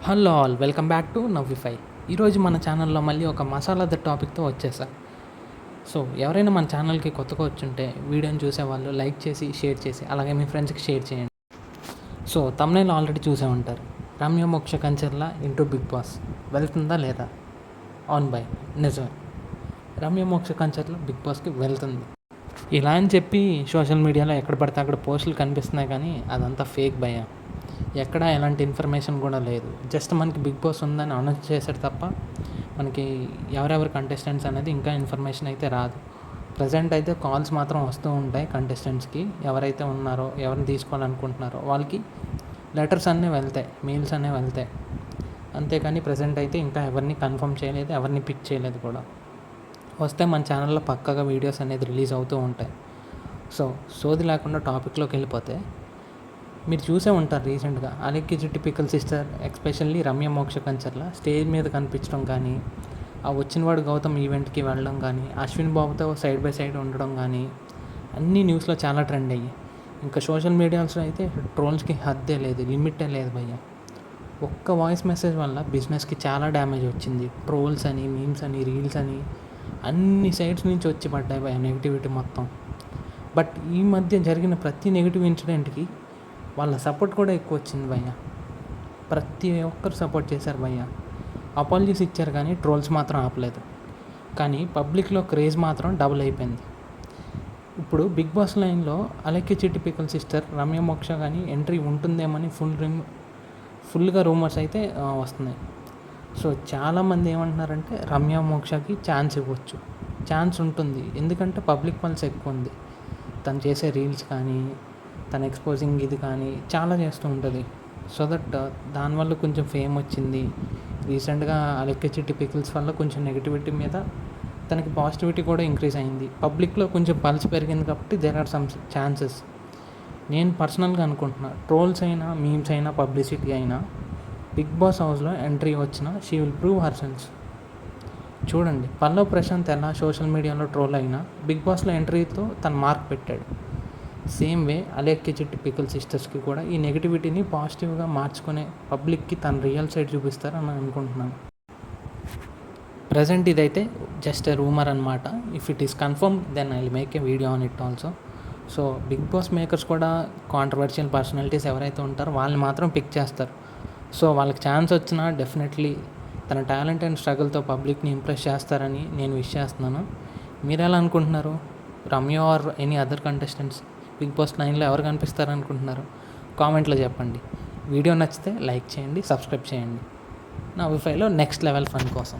Hello all, welcome back to Navvify. ఈరోజు మన ఛానల్లో మళ్ళీ ఒక మసాలా టాపిక్తో వచ్చేసా. సో ఎవరైనా మన ఛానల్కి కొత్తగా వచ్చుంటే వీడియోని చూసేవాళ్ళు లైక్ చేసి షేర్ చేసి అలాగే మీ ఫ్రెండ్స్కి షేర్ చేయండి. సో తమ్నైల్ ఆల్రెడీ చూసే ఉంటారు. రమ్య మోక్ష కంచర్ల ఇంటూ బిగ్ బాస్ వెళ్తుందా లేదా? ఆన్ బై నిజమే, రమ్య మోక్ష కంచర్ల బిగ్ బాస్కి వెళ్తుంది. ఇలా అని చెప్పి సోషల్ మీడియాలో ఎక్కడ పడితే అక్కడ పోస్టులు కనిపిస్తున్నాయి, కానీ అదంతా ఫేక్ భయ. ఎక్కడ ఎలాంటి ఇన్ఫర్మేషన్ కూడా లేదు. జస్ట్ మనకి బిగ్ బాస్ ఉందని అనౌన్స్ చేశాడు తప్ప మనకి ఎవరెవరు కంటెస్టెంట్స్ అనేది ఇంకా ఇన్ఫర్మేషన్ అయితే రాదు. ప్రజెంట్ అయితే కాల్స్ మాత్రం వస్తూ ఉంటాయి కంటెస్టెంట్స్కి. ఎవరైతే ఉన్నారో, ఎవరిని తీసుకోవాలనుకుంటున్నారో వాళ్ళకి లెటర్స్ అన్నీ వెళ్తాయి, మెయిల్స్ అన్నీ వెళ్తాయి. అంతేకాని ప్రజెంట్ అయితే ఇంకా ఎవరిని కన్ఫర్మ్ చేయలేదు, ఎవరిని పిక్ చేయలేదు కూడా. వస్తే మన ఛానల్లో పక్కగా వీడియోస్ అనేది రిలీజ్ అవుతూ ఉంటాయి. సో సోది లేకుండా టాపిక్లోకి వెళ్ళిపోతే, మీరు చూసే ఉంటారు రీసెంట్గా అలెక్కి టిపికల్ సిస్టర్ ఎస్పెషల్లీ రమ్య మోక్ష కంచర్ల స్టేజ్ మీద కనిపించడం కానీ, ఆ వచ్చినవాడు గౌతమ్ ఈవెంట్కి వెళ్ళడం కానీ, అశ్విన్ బాబుతో సైడ్ బై సైడ్ ఉండడం కానీ అన్నీ న్యూస్లో చాలా ట్రెండ్ అయ్యాయి. ఇంకా సోషల్ మీడియాస్లో అయితే ట్రోల్స్కి హద్దే లేదు, లిమిటే లేదు భయ్య. ఒక్క వాయిస్ మెసేజ్ వల్ల బిజినెస్కి చాలా డ్యామేజ్ వచ్చింది. ట్రోల్స్ అని, మీమ్స్ అని, రీల్స్ అని అన్ని సైడ్స్ నుంచి వచ్చి పడ్డాయి భయ్య నెగిటివిటీ మొత్తం. బట్ ఈ మధ్య జరిగిన ప్రతి నెగిటివ్ ఇన్సిడెంట్కి వాళ్ళ సపోర్ట్ కూడా ఎక్కువ వచ్చింది భయ్య. ప్రతి ఒక్కరు సపోర్ట్ చేశారు భయ్య. అపాలజీస్ ఇచ్చారు కానీ ట్రోల్స్ మాత్రం ఆపలేదు. కానీ పబ్లిక్లో క్రేజ్ మాత్రం డబుల్ అయిపోయింది. ఇప్పుడు బిగ్ బాస్ లైన్లో అలెక్కి టిపికల్ సిస్టర్ రమ్య మోక్ష కానీ ఎంట్రీ ఉంటుందేమని ఫుల్గా రూమర్స్ అయితే వస్తున్నాయి. సో చాలామంది ఏమంటున్నారంటే రమ్య మోక్షకి ఛాన్స్ ఇవ్వచ్చు, ఛాన్స్ ఉంటుంది. ఎందుకంటే పబ్లిక్ పల్స్ ఎక్కువ ఉంది. తను చేసే రీల్స్ కానీ, తన ఎక్స్పోజింగ్ ఇది కానీ చాలా చేస్తూ ఉంటుంది. సో దట్ దానివల్ల కొంచెం ఫేమ్ వచ్చింది. రీసెంట్గా అలెక్కి టిపికల్స్ వల్ల కొంచెం నెగిటివిటీ మీద తనకి పాజిటివిటీ కూడా ఇంక్రీజ్ అయింది. పబ్లిక్లో కొంచెం పల్స్ పెరిగింది కాబట్టి దేర్ ఆర్ సమ్ ఛాన్సెస్. నేను పర్సనల్గా అనుకుంటున్నా, ట్రోల్స్ అయినా, మీమ్స్ అయినా, పబ్లిసిటీ అయినా బిగ్ బాస్ హౌస్లో ఎంట్రీ వచ్చిన she will prove her cells. చూడండి, పల్లవ్ ప్రశాంత్ ఎలా సోషల్ మీడియాలో ట్రోల్ అయినా బిగ్ బాస్లో ఎంట్రీతో తన మార్క్ పెట్టాడు. సేమ్ వే అలెక్కి టిపికల్ సిస్టర్స్కి కూడా ఈ నెగిటివిటీని పాజిటివ్గా మార్చుకునే పబ్లిక్కి తన రియల్ సైడ్ చూపిస్తారని అనుకుంటున్నాను. ప్రజెంట్ ఇదైతే జస్ట్ ఎ రూమర్ అనమాట. If it is confirm then I will make a video on it also. So Bigg Boss makers కూడా కాంట్రవర్షియల్ పర్సనాలిటీస్ ఎవరైతే ఉంటారో వాళ్ళని మాత్రం పిక్ చేస్తారు. సో వాళ్ళకి ఛాన్స్ వచ్చినా డెఫినెట్లీ తన టాలెంట్ అండ్ స్ట్రగుల్తో పబ్లిక్ని ఇంప్రెస్ చేస్తారని నేను విష్ చేస్తున్నాను. మీరు ఎలా అనుకుంటున్నారు? Ramya or any other contestants Bigg Boss 9లో ఎవరు కనిపిస్తారనుకుంటున్నారు? కామెంట్లో చెప్పండి. వీడియో నచ్చితే లైక్ చేయండి, సబ్స్క్రైబ్ చేయండి. నవ్విఫైలో నెక్స్ట్ లెవెల్ ఫన్ కోసం.